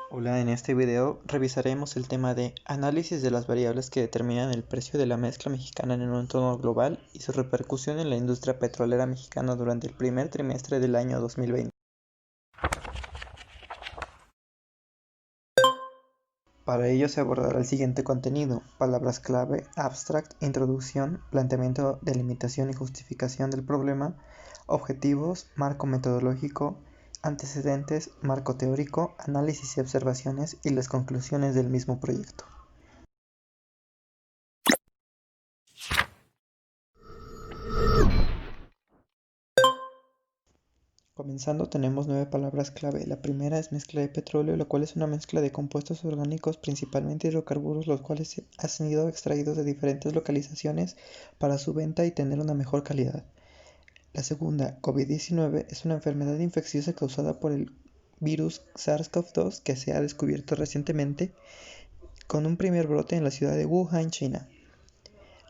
Hola, en este video revisaremos el tema de análisis de las variables que determinan el precio de la mezcla mexicana en un entorno global y su repercusión en la industria petrolera mexicana durante el primer trimestre del año 2020. Para ello se abordará el siguiente contenido: palabras clave, abstract, introducción, planteamiento, delimitación y justificación del problema, objetivos, marco metodológico, antecedentes, marco teórico, análisis y observaciones y las conclusiones del mismo proyecto. Comenzando tenemos 9 palabras clave. La primera es mezcla de petróleo, la cual es una mezcla de compuestos orgánicos, principalmente hidrocarburos, los cuales han sido extraídos de diferentes localizaciones para su venta y tener una mejor calidad. La segunda, COVID-19, es una enfermedad infecciosa causada por el virus SARS-CoV-2 que se ha descubierto recientemente con un primer brote en la ciudad de Wuhan, China.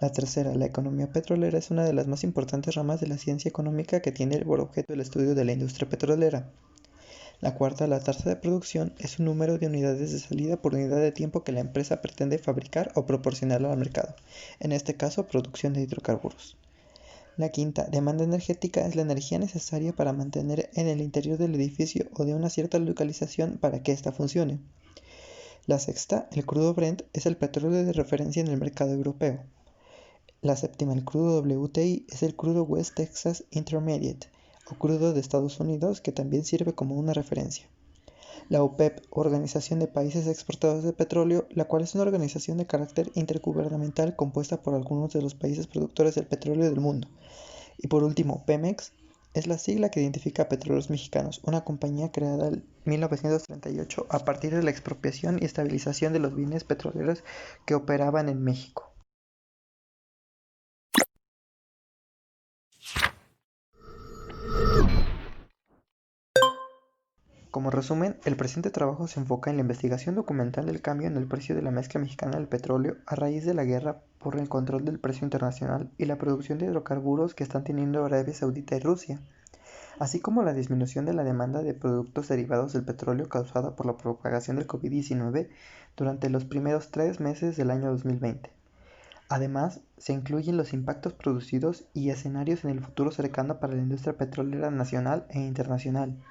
La tercera, la economía petrolera, es una de las más importantes ramas de la ciencia económica que tiene por objeto el estudio de la industria petrolera. La cuarta, la tasa de producción, es un número de unidades de salida por unidad de tiempo que la empresa pretende fabricar o proporcionar al mercado, en este caso producción de hidrocarburos. La quinta, demanda energética, es la energía necesaria para mantener en el interior del edificio o de una cierta localización para que ésta funcione. La sexta, el crudo Brent, es el petróleo de referencia en el mercado europeo. La séptima, el crudo WTI, es el crudo West Texas Intermediate, o crudo de Estados Unidos, que también sirve como una referencia. La OPEP, Organización de Países Exportadores de Petróleo, la cual es una organización de carácter intergubernamental compuesta por algunos de los países productores del petróleo del mundo. Y por último, Pemex, es la sigla que identifica a Petróleos Mexicanos, una compañía creada en 1938 a partir de la expropiación y estabilización de los bienes petroleros que operaban en México. Como resumen, el presente trabajo se enfoca en la investigación documental del cambio en el precio de la mezcla mexicana del petróleo a raíz de la guerra por el control del precio internacional y la producción de hidrocarburos que están teniendo Arabia Saudita y Rusia, así como la disminución de la demanda de productos derivados del petróleo causada por la propagación del COVID-19 durante los primeros 3 meses del año 2020. Además, se incluyen los impactos producidos y escenarios en el futuro cercano para la industria petrolera nacional e internacional,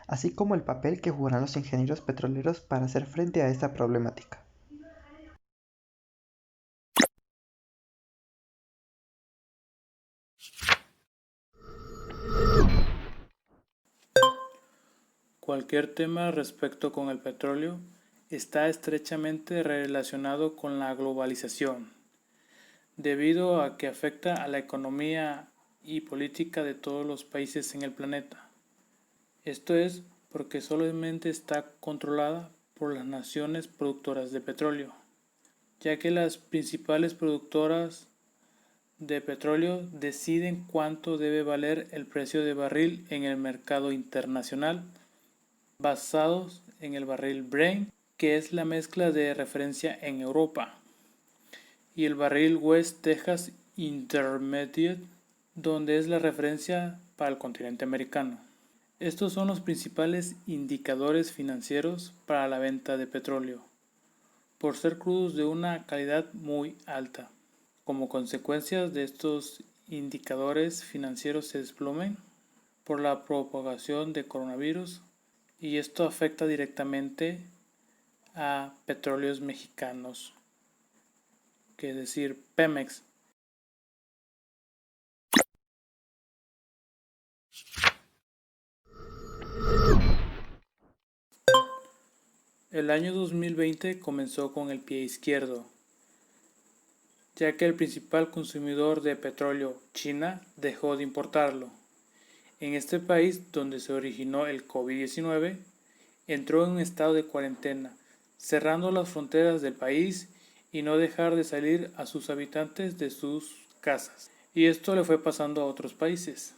así como el papel que jugarán los ingenieros petroleros para hacer frente a esta problemática. Cualquier tema respecto con el petróleo está estrechamente relacionado con la globalización, debido a que afecta a la economía y política de todos los países en el planeta. Esto es porque solamente está controlada por las naciones productoras de petróleo, ya que las principales productoras de petróleo deciden cuánto debe valer el precio de barril en el mercado internacional, basados en el barril Brent, que es la mezcla de referencia en Europa, y el barril West Texas Intermediate, donde es la referencia para el continente americano. Estos son los principales indicadores financieros para la venta de petróleo, por ser crudos de una calidad muy alta. Como consecuencia de estos indicadores financieros se desplomen por la propagación de coronavirus, y esto afecta directamente a Petróleos Mexicanos, que es decir, Pemex. El año 2020 comenzó con el pie izquierdo, ya que el principal consumidor de petróleo, China, dejó de importarlo. En este país, donde se originó el COVID-19, entró en un estado de cuarentena, cerrando las fronteras del país y no dejar de salir a sus habitantes de sus casas. Y esto le fue pasando a otros países,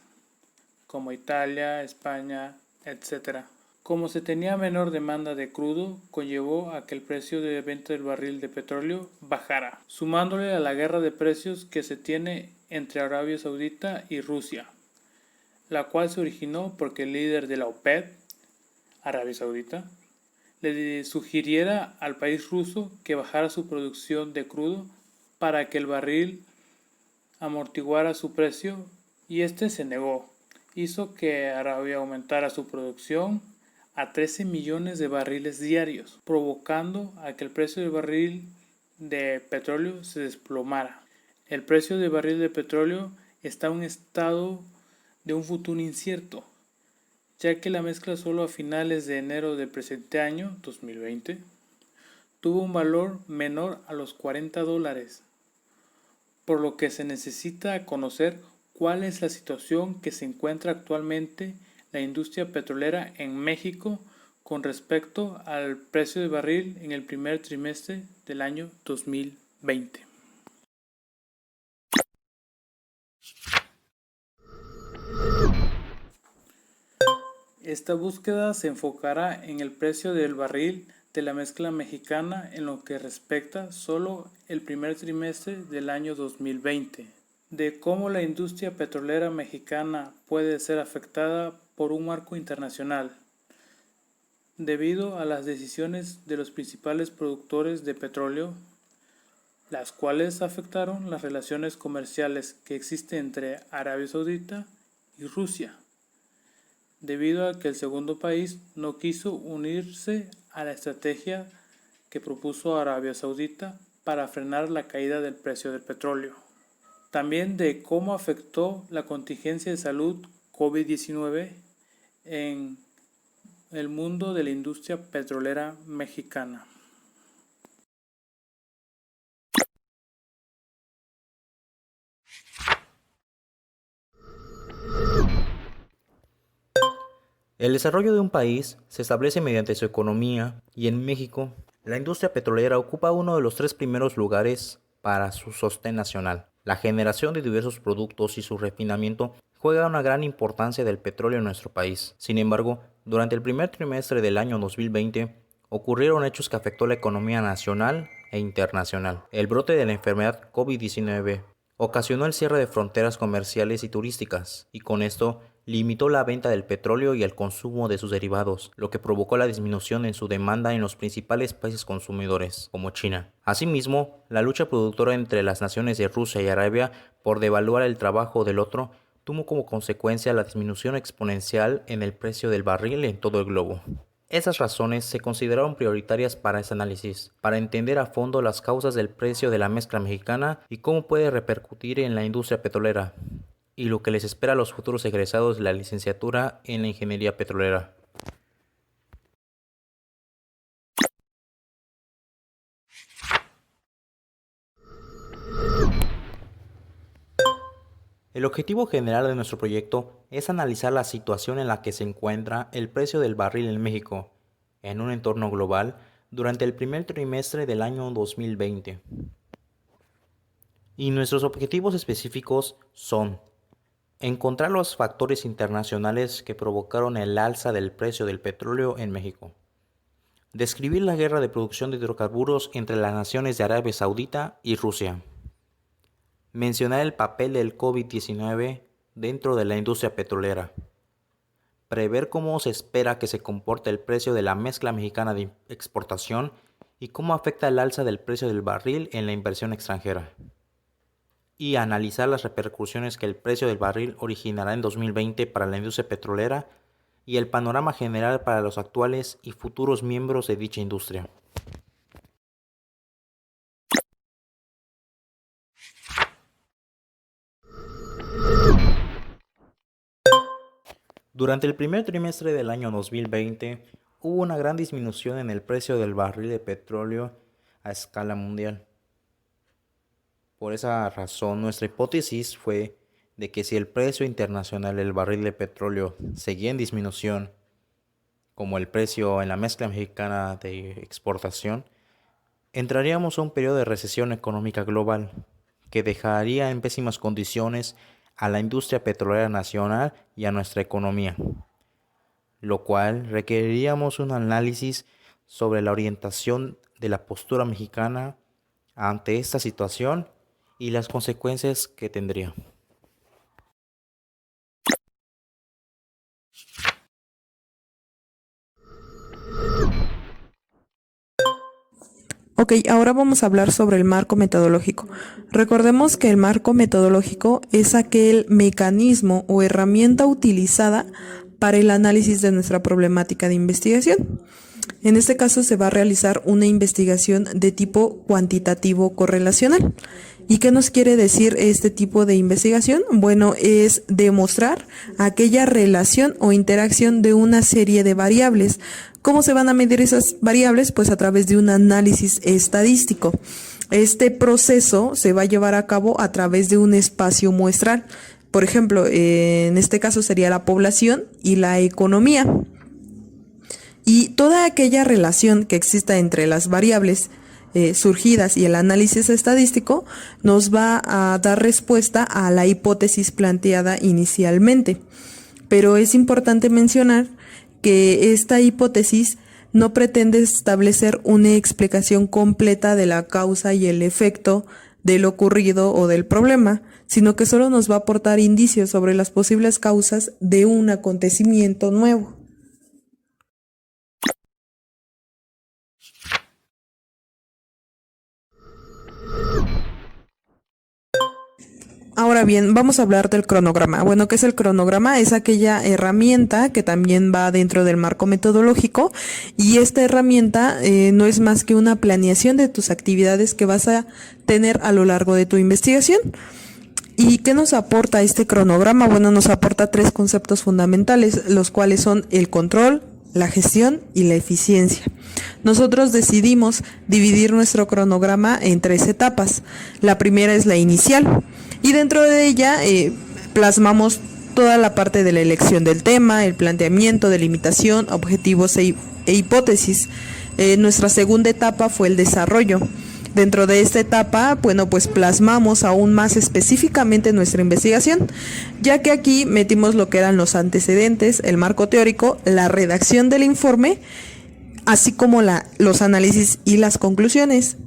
como Italia, España, etc. Como se tenía menor demanda de crudo, conllevó a que el precio de venta del barril de petróleo bajara, sumándole a la guerra de precios que se tiene entre Arabia Saudita y Rusia, la cual se originó porque el líder de la OPEP, Arabia Saudita, le sugiriera al país ruso que bajara su producción de crudo para que el barril amortiguara su precio, y este se negó. Hizo que Arabia aumentara su producción a 13 millones de barriles diarios, provocando a que el precio del barril de petróleo se desplomara. El precio del barril de petróleo está en un estado de un futuro incierto, ya que la mezcla solo a finales de enero del presente año, 2020, tuvo un valor menor a los $40, por lo que se necesita conocer cuál es la situación que se encuentra actualmente la industria petrolera en México con respecto al precio del barril en el primer trimestre del año 2020. Esta búsqueda se enfocará en el precio del barril de la mezcla mexicana en lo que respecta solo el primer trimestre del año 2020, de cómo la industria petrolera mexicana puede ser afectada por un marco internacional, debido a las decisiones de los principales productores de petróleo, las cuales afectaron las relaciones comerciales que existen entre Arabia Saudita y Rusia, debido a que el segundo país no quiso unirse a la estrategia que propuso Arabia Saudita para frenar la caída del precio del petróleo. También de cómo afectó la contingencia de salud COVID-19 en el mundo de la industria petrolera mexicana. El desarrollo de un país se establece mediante su economía y en México, la industria petrolera ocupa uno de los tres primeros lugares para su sostén nacional. La generación de diversos productos y su refinamiento juega una gran importancia del petróleo en nuestro país. Sin embargo, durante el primer trimestre del año 2020, ocurrieron hechos que afectó la economía nacional e internacional. El brote de la enfermedad COVID-19 ocasionó el cierre de fronteras comerciales y turísticas, y con esto limitó la venta del petróleo y el consumo de sus derivados, lo que provocó la disminución en su demanda en los principales países consumidores, como China. Asimismo, la lucha productora entre las naciones de Rusia y Arabia por devaluar el trabajo del otro tuvo como consecuencia la disminución exponencial en el precio del barril en todo el globo. Esas razones se consideraron prioritarias para este análisis, para entender a fondo las causas del precio de la mezcla mexicana y cómo puede repercutir en la industria petrolera, y lo que les espera a los futuros egresados de la licenciatura en la ingeniería petrolera. El objetivo general de nuestro proyecto es analizar la situación en la que se encuentra el precio del barril en México, en un entorno global, durante el primer trimestre del año 2020. Y nuestros objetivos específicos son: encontrar los factores internacionales que provocaron el alza del precio del petróleo en México. Describir la guerra de producción de hidrocarburos entre las naciones de Arabia Saudita y Rusia. Mencionar el papel del COVID-19 dentro de la industria petrolera. Prever cómo se espera que se comporte el precio de la mezcla mexicana de exportación y cómo afecta el alza del precio del barril en la inversión extranjera. Y analizar las repercusiones que el precio del barril originará en 2020 para la industria petrolera y el panorama general para los actuales y futuros miembros de dicha industria. Durante el primer trimestre del año 2020, hubo una gran disminución en el precio del barril de petróleo a escala mundial. Por esa razón, nuestra hipótesis fue de que si el precio internacional del barril de petróleo seguía en disminución, como el precio en la mezcla mexicana de exportación, entraríamos a un periodo de recesión económica global que dejaría en pésimas condiciones a la industria petrolera nacional y a nuestra economía, lo cual requeriríamos un análisis sobre la orientación de la postura mexicana ante esta situación y las consecuencias que tendría. Ok, ahora vamos a hablar sobre el marco metodológico. Recordemos que el marco metodológico es aquel mecanismo o herramienta utilizada para el análisis de nuestra problemática de investigación. En este caso se va a realizar una investigación de tipo cuantitativo correlacional. ¿Y qué nos quiere decir este tipo de investigación? Bueno, es demostrar aquella relación o interacción de una serie de variables. ¿Cómo se van a medir esas variables? Pues a través de un análisis estadístico. Este proceso se va a llevar a cabo a través de un espacio muestral. Por ejemplo, en este caso sería la población y la economía. Y toda aquella relación que exista entre las variables surgidas y el análisis estadístico nos va a dar respuesta a la hipótesis planteada inicialmente. Pero es importante mencionar que esta hipótesis no pretende establecer una explicación completa de la causa y el efecto del ocurrido o del problema, sino que solo nos va a aportar indicios sobre las posibles causas de un acontecimiento nuevo. Ahora bien, vamos a hablar del cronograma. Bueno, ¿qué es el cronograma? Es aquella herramienta que también va dentro del marco metodológico, y esta herramienta no es más que una planeación de tus actividades que vas a tener a lo largo de tu investigación. ¿Y qué nos aporta este cronograma? Bueno, nos aporta 3 conceptos fundamentales, los cuales son el control, la gestión y la eficiencia. Nosotros decidimos dividir nuestro cronograma en 3 etapas. La primera es la inicial, y dentro de ella plasmamos toda la parte de la elección del tema, el planteamiento, delimitación, objetivos e hipótesis. Nuestra segunda etapa fue el desarrollo. Dentro de esta etapa, bueno, pues plasmamos aún más específicamente nuestra investigación, ya que aquí metimos lo que eran los antecedentes, el marco teórico, la redacción del informe, así como los análisis y las conclusiones.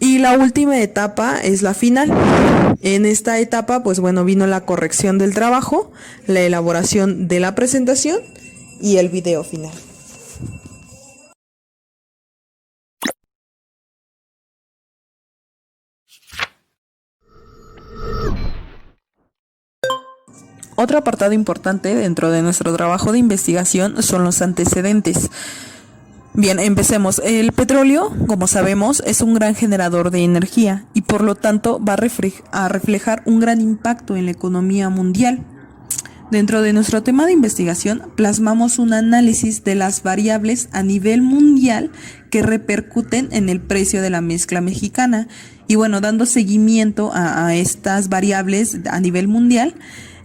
Y la última etapa es la final. En esta etapa, pues bueno, vino la corrección del trabajo, la elaboración de la presentación y el video final. Otro apartado importante dentro de nuestro trabajo de investigación son los antecedentes. Bien, empecemos. El petróleo, como sabemos, es un gran generador de energía y por lo tanto va a reflejar un gran impacto en la economía mundial. Dentro de nuestro tema de investigación, plasmamos un análisis de las variables a nivel mundial que repercuten en el precio de la mezcla mexicana. Y bueno, dando seguimiento a estas variables a nivel mundial,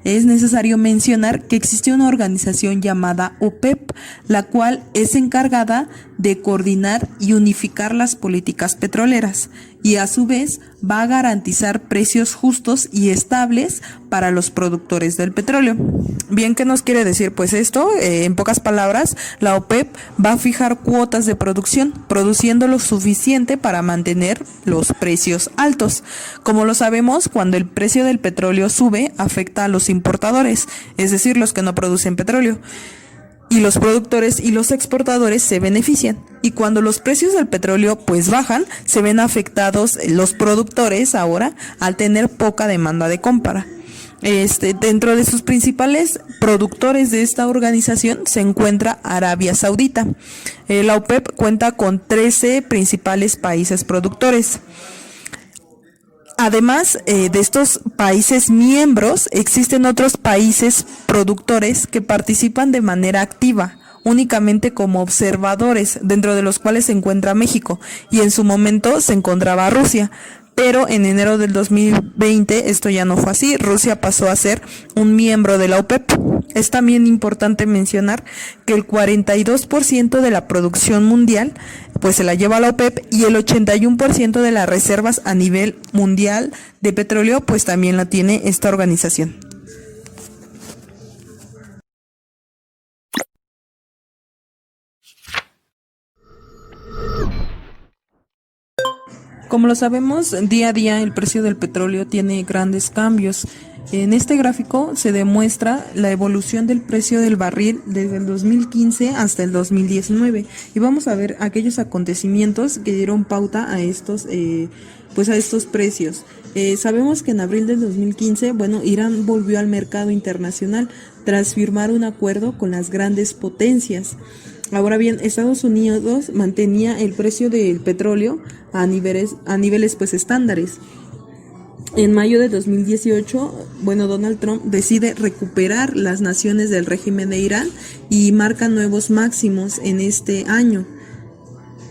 es necesario mencionar que existe una organización llamada OPEP, la cual es encargada de coordinar y unificar las políticas petroleras y a su vez va a garantizar precios justos y estables para los productores del petróleo. Bien, ¿qué nos quiere decir? Pues esto, en pocas palabras, la OPEP va a fijar cuotas de producción, produciendo lo suficiente para mantener los precios altos. Como lo sabemos, cuando el precio del petróleo sube, afecta a los importadores, es decir, los que no producen petróleo. Y los productores y los exportadores se benefician. Y cuando los precios del petróleo pues bajan, se ven afectados los productores ahora al tener poca demanda de compra. Dentro de sus principales productores de esta organización se encuentra Arabia Saudita. La OPEP cuenta con 13 principales países productores. Además de estos países miembros, existen otros países productores que participan de manera activa, únicamente como observadores, dentro de los cuales se encuentra México, y en su momento se encontraba Rusia. Pero en enero del 2020 esto ya no fue así, Rusia pasó a ser un miembro de la OPEP. Es también importante mencionar que el 42% de la producción mundial pues se la lleva la OPEP y el 81% de las reservas a nivel mundial de petróleo pues también la tiene esta organización. Como lo sabemos, día a día el precio del petróleo tiene grandes cambios. En este gráfico se demuestra la evolución del precio del barril desde el 2015 hasta el 2019 y vamos a ver aquellos acontecimientos que dieron pauta a estos precios. Sabemos que en abril del 2015, Irán volvió al mercado internacional tras firmar un acuerdo con las grandes potencias. Ahora bien, Estados Unidos mantenía el precio del petróleo a niveles estándares. En mayo de 2018, Donald Trump decide recuperar las naciones del régimen de Irán y marca nuevos máximos en este año.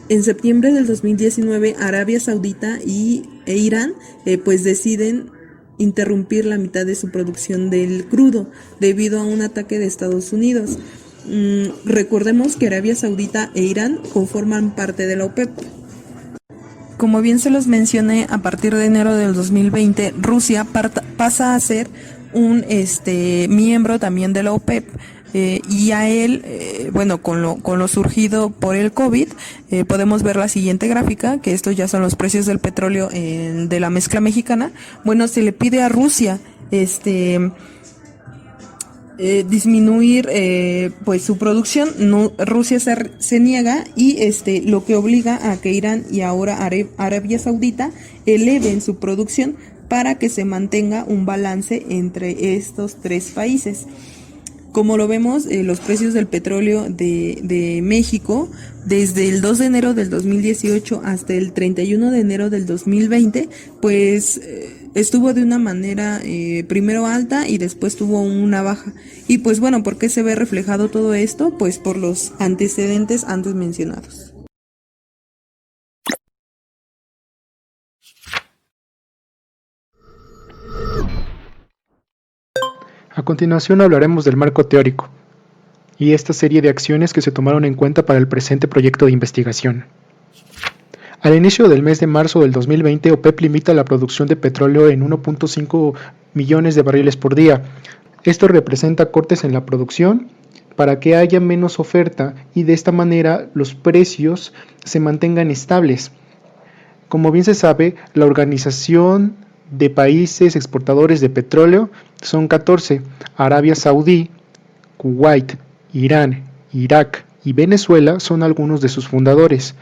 En septiembre del 2019, Arabia Saudita e Irán deciden interrumpir la mitad de su producción del crudo debido a un ataque de Estados Unidos. Recordemos que Arabia Saudita e Irán conforman parte de la OPEP. Como bien se los mencioné, a partir de enero del 2020, Rusia pasa a ser un miembro también de la OPEP. Y a él, con lo surgido por el COVID, podemos ver la siguiente gráfica, que estos ya son los precios del petróleo de la mezcla mexicana. Se le pide a Rusia disminuir su producción. Rusia se niega y lo que obliga a que Irán y ahora Arabia Saudita eleven su producción para que se mantenga un balance entre estos tres países. Como lo vemos, los precios del petróleo de México desde el 2 de enero del 2018 hasta el 31 de enero del 2020, estuvo de una manera primero alta y después tuvo una baja. Y ¿por qué se ve reflejado todo esto? Pues por los antecedentes antes mencionados. A continuación hablaremos del marco teórico y esta serie de acciones que se tomaron en cuenta para el presente proyecto de investigación. Al inicio del mes de marzo del 2020, OPEP limita la producción de petróleo en 1.5 millones de barriles por día. Esto representa cortes en la producción para que haya menos oferta y de esta manera los precios se mantengan estables. Como bien se sabe, la Organización de Países Exportadores de Petróleo son 14, Arabia Saudí, Kuwait, Irán, Irak y Venezuela son algunos de sus fundadores.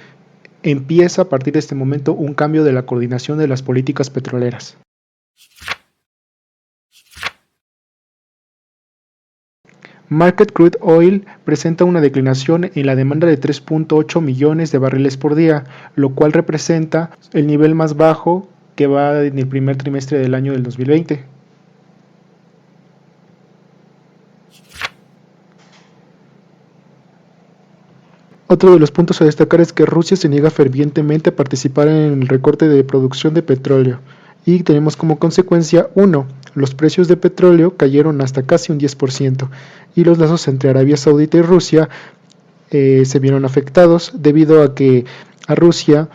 Empieza a partir de este momento un cambio de la coordinación de las políticas petroleras. Market Crude Oil presenta una declinación en la demanda de 3.8 millones de barriles por día, lo cual representa el nivel más bajo que va en el primer trimestre del año del 2020. Otro de los puntos a destacar es que Rusia se niega fervientemente a participar en el recorte de producción de petróleo y tenemos como consecuencia 1. Los precios de petróleo cayeron hasta casi un 10% y los lazos entre Arabia Saudita y Rusia se vieron afectados debido a que a Rusia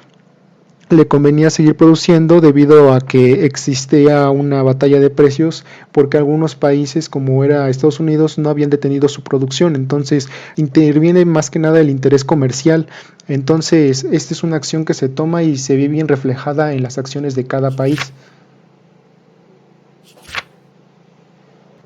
le convenía seguir produciendo debido a que existía una batalla de precios porque algunos países como era Estados Unidos no habían detenido su producción, entonces interviene más que nada el interés comercial. Entonces esta es una acción que se toma y se ve bien reflejada en las acciones de cada país.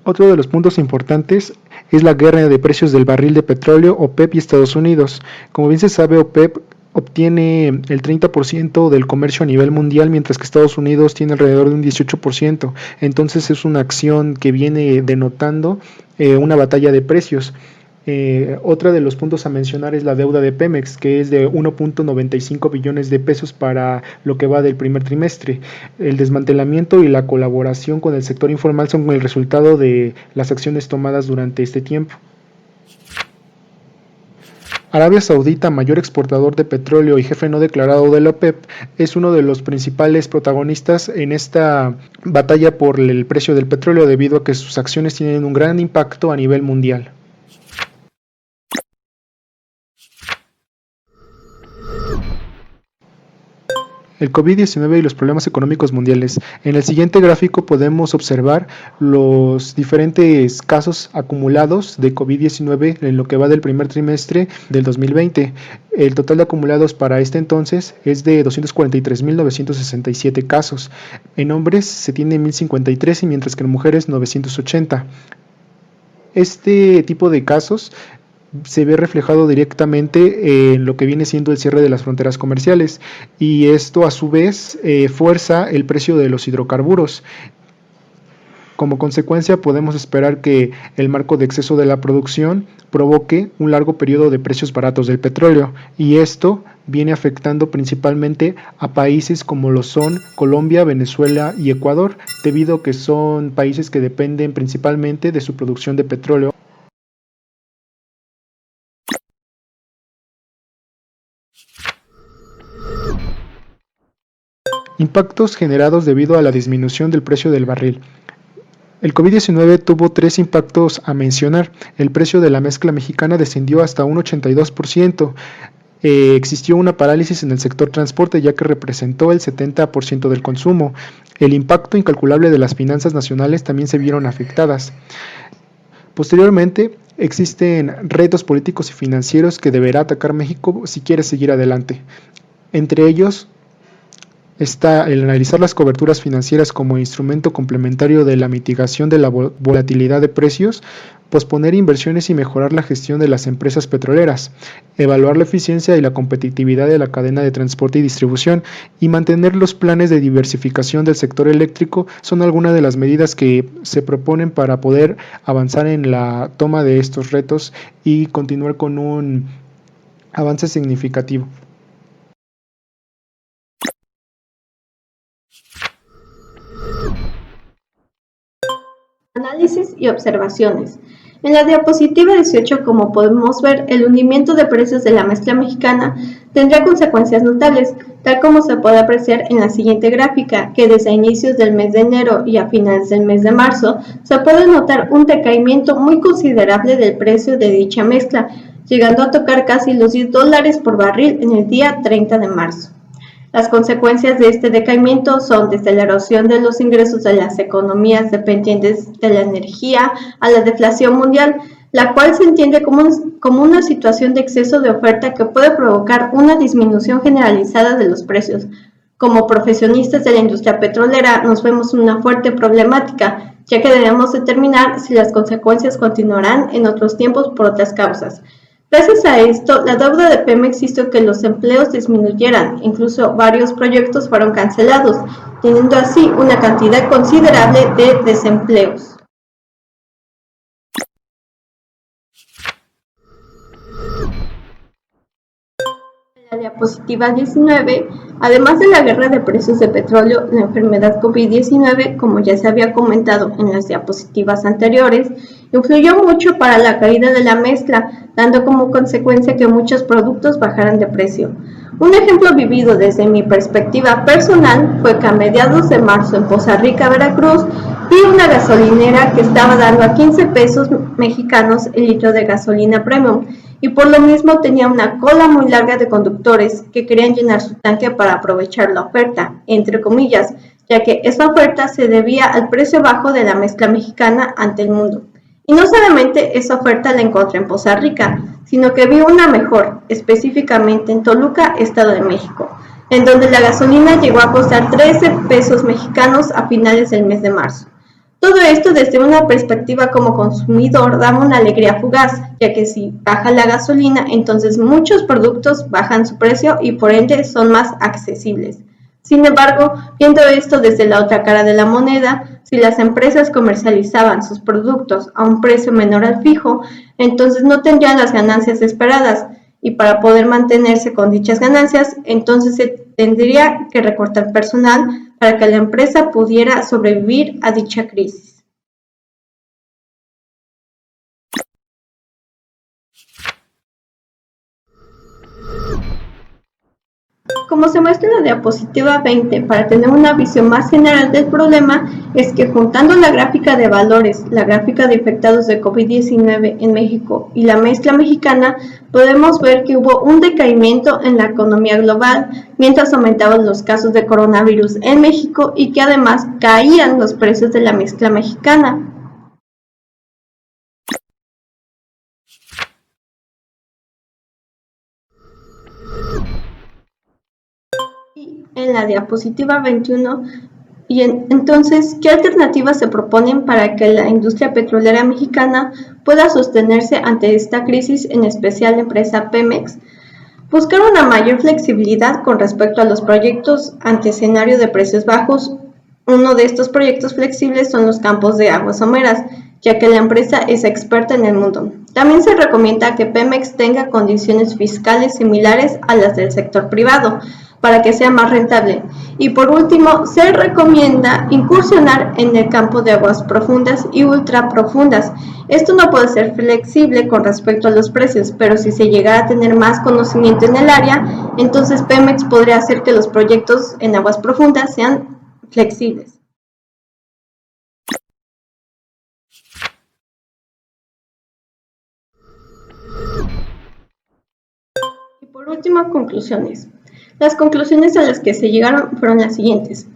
Otro de los puntos importantes es la guerra de precios del barril de petróleo OPEP y Estados Unidos. Como bien se sabe, OPEP obtiene el 30% del comercio a nivel mundial, mientras que Estados Unidos tiene alrededor de un 18%. Entonces es una acción que viene denotando una batalla de precios. Otro de los puntos a mencionar es la deuda de Pemex, que es de 1.95 billones de pesos para lo que va del primer trimestre. El desmantelamiento y la colaboración con el sector informal son el resultado de las acciones tomadas durante este tiempo. Arabia Saudita, mayor exportador de petróleo y jefe no declarado de la OPEP, es uno de los principales protagonistas en esta batalla por el precio del petróleo debido a que sus acciones tienen un gran impacto a nivel mundial. el COVID-19 y los problemas económicos mundiales. En el siguiente gráfico podemos observar los diferentes casos acumulados de COVID-19 en lo que va del primer trimestre del 2020. El total de acumulados para este entonces es de 243.967 casos. En hombres se tiene 1.053 y mientras que en mujeres 980. Este tipo de casos se ve reflejado directamente en lo que viene siendo el cierre de las fronteras comerciales y esto a su vez fuerza el precio de los hidrocarburos. Como consecuencia podemos esperar que el marco de exceso de la producción provoque un largo periodo de precios baratos del petróleo y esto viene afectando principalmente a países como lo son Colombia, Venezuela y Ecuador, debido a que son países que dependen principalmente de su producción de petróleo. Impactos generados debido a la disminución del precio del barril. El COVID-19 tuvo 3 impactos a mencionar. El precio de la mezcla mexicana descendió hasta un 82%. Existió una parálisis en el sector transporte ya que representó el 70% del consumo. El impacto incalculable de las finanzas nacionales también se vieron afectadas. Posteriormente, existen retos políticos y financieros que deberá atacar México si quiere seguir adelante. Entre ellos está el analizar las coberturas financieras como instrumento complementario de la mitigación de la volatilidad de precios, posponer inversiones y mejorar la gestión de las empresas petroleras, evaluar la eficiencia y la competitividad de la cadena de transporte y distribución y mantener los planes de diversificación del sector eléctrico son algunas de las medidas que se proponen para poder avanzar en la toma de estos retos y continuar con un avance significativo. Análisis y observaciones. En la diapositiva 18, como podemos ver, el hundimiento de precios de la mezcla mexicana tendrá consecuencias notables, tal como se puede apreciar en la siguiente gráfica, que desde inicios del mes de enero y a finales del mes de marzo se puede notar un decaimiento muy considerable del precio de dicha mezcla, llegando a tocar casi los $10 por barril en el día 30 de marzo. Las consecuencias de este decaimiento son desde la erosión de los ingresos de las economías dependientes de la energía a la deflación mundial, la cual se entiende como una situación de exceso de oferta que puede provocar una disminución generalizada de los precios. Como profesionistas de la industria petrolera nos vemos una fuerte problemática, ya que debemos determinar si las consecuencias continuarán en otros tiempos por otras causas. Gracias a esto, la deuda de Pemex hizo que los empleos disminuyeran, incluso varios proyectos fueron cancelados, teniendo así una cantidad considerable de desempleos. En la diapositiva 19, además de la guerra de precios de petróleo, la enfermedad COVID-19, como ya se había comentado en las diapositivas anteriores, influyó mucho para la caída de la mezcla, dando como consecuencia que muchos productos bajaran de precio. Un ejemplo vivido desde mi perspectiva personal fue que a mediados de marzo en Poza Rica, Veracruz, vi una gasolinera que estaba dando a 15 pesos mexicanos el litro de gasolina premium y por lo mismo tenía una cola muy larga de conductores que querían llenar su tanque para aprovechar la oferta, entre comillas, ya que esa oferta se debía al precio bajo de la mezcla mexicana ante el mundo. Y no solamente esa oferta la encontré en Poza Rica, sino que vi una mejor, específicamente en Toluca, Estado de México, en donde la gasolina llegó a costar 13 pesos mexicanos a finales del mes de marzo. Todo esto desde una perspectiva como consumidor da una alegría fugaz, ya que si baja la gasolina, entonces muchos productos bajan su precio y por ende son más accesibles. Sin embargo, viendo esto desde la otra cara de la moneda, si las empresas comercializaban sus productos a un precio menor al fijo, entonces no tendrían las ganancias esperadas y para poder mantenerse con dichas ganancias, entonces se tendría que recortar personal para que la empresa pudiera sobrevivir a dicha crisis. Como se muestra en la diapositiva 20, para tener una visión más general del problema, es que juntando la gráfica de valores, la gráfica de infectados de COVID-19 en México y la mezcla mexicana, podemos ver que hubo un decaimiento en la economía global, mientras aumentaban los casos de coronavirus en México y que además caían los precios de la mezcla mexicana. En la diapositiva 21, entonces, ¿qué alternativas se proponen para que la industria petrolera mexicana pueda sostenerse ante esta crisis, en especial la empresa Pemex? Buscar una mayor flexibilidad con respecto a los proyectos ante escenario de precios bajos. Uno de estos proyectos flexibles son los campos de aguas someras, ya que la empresa es experta en el mundo. También se recomienda que Pemex tenga condiciones fiscales similares a las del sector privado, para que sea más rentable. Y por último, se recomienda incursionar en el campo de aguas profundas y ultraprofundas. Esto no puede ser flexible con respecto a los precios, pero si se llegara a tener más conocimiento en el área, entonces Pemex podría hacer que los proyectos en aguas profundas sean flexibles. Y por último, conclusiones. Las conclusiones a las que se llegaron fueron las siguientes.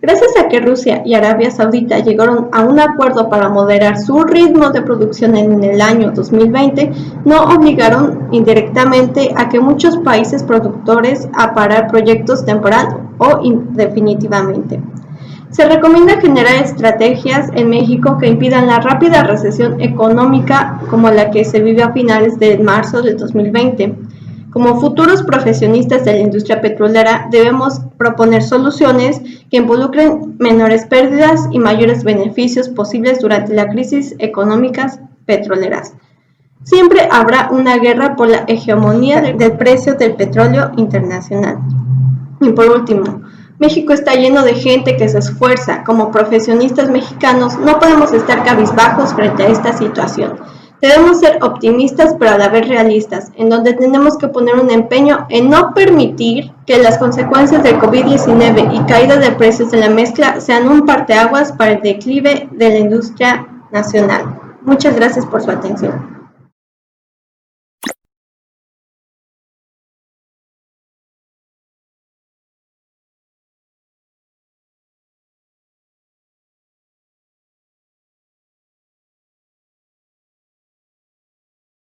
Gracias a que Rusia y Arabia Saudita llegaron a un acuerdo para moderar su ritmo de producción en el año 2020, no obligaron indirectamente a que muchos países productores a parar proyectos temporal o definitivamente. Se recomienda generar estrategias en México que impidan la rápida recesión económica como la que se vive a finales de marzo del 2020. Como futuros profesionistas de la industria petrolera, debemos proponer soluciones que involucren menores pérdidas y mayores beneficios posibles durante las crisis económicas petroleras. Siempre habrá una guerra por la hegemonía del precio del petróleo internacional. Y por último, México está lleno de gente que se esfuerza. Como profesionistas mexicanos, no podemos estar cabizbajos frente a esta situación. Debemos ser optimistas pero a la vez realistas, en donde tenemos que poner un empeño en no permitir que las consecuencias del COVID-19 y caída de precios de la mezcla sean un parteaguas para el declive de la industria nacional. Muchas gracias por su atención.